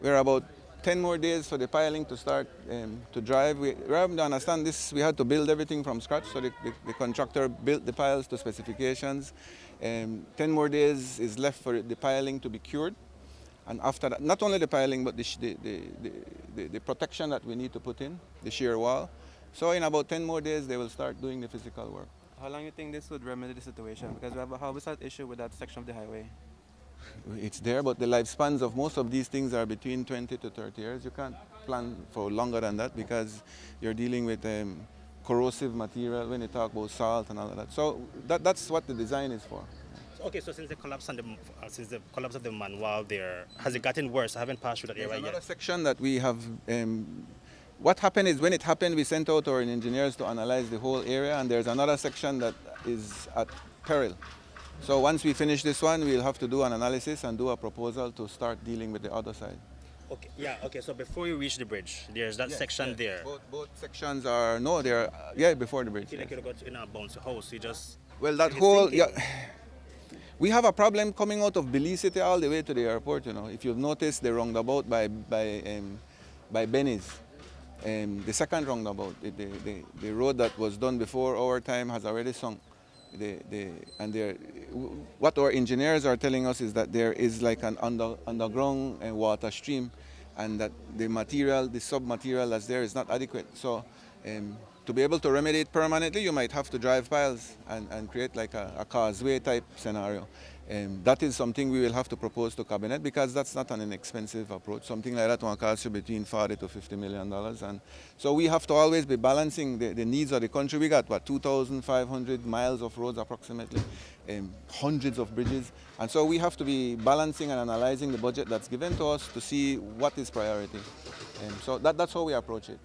We're about 10 more days for the piling to start to drive. We have to understand this, we had to build everything from scratch, so the contractor built the piles to specifications. 10 more days is left for the piling to be cured. And after that, not only the piling, but the protection that we need to put in, the shear wall. So in about 10 more days, they will start doing the physical work. How long do you think this would remedy the situation? Because we have a homicide issue with that section of the highway. It's there, but the lifespans of most of these things are between 20 to 30 years. You can't plan for longer than that because you're dealing with corrosive material when you talk about salt and all of that. So that's what the design is for. Okay, so since the collapse of the manual there, has it gotten worse? I haven't passed through that There's area another yet. section that we have. What happened is when it happened, we sent out our engineers to analyze the whole area, and there's another section that is at peril. So once we finish this one, we'll have to do an analysis and do a proposal to start dealing with the other side. Okay, yeah, okay, so before you reach the bridge, there's that section there. Both sections are, no, they're, yeah, before the bridge. I feel like Yes. you got in a bounce house, you just... Well, that you're whole, thinking. yeah, we have a problem coming out of Belize City all the way to the airport, you know. If you've noticed the roundabout by Belize, the second roundabout, the road that was done before our time has already sunk. What our engineers are telling us is that there is like an underground water stream, and that the material, the sub-material that's there is not adequate. So to be able to remedy it permanently, you might have to drive piles and create like a causeway type scenario. That is something we will have to propose to cabinet, because that's not an inexpensive approach. Something like that will cost you between $40 to $50 million. And so we have to always be balancing the needs of the country. We got, what, 2,500 miles of roads approximately, hundreds of bridges. And so we have to be balancing and analyzing the budget that's given to us to see what is priority. So that's how we approach it.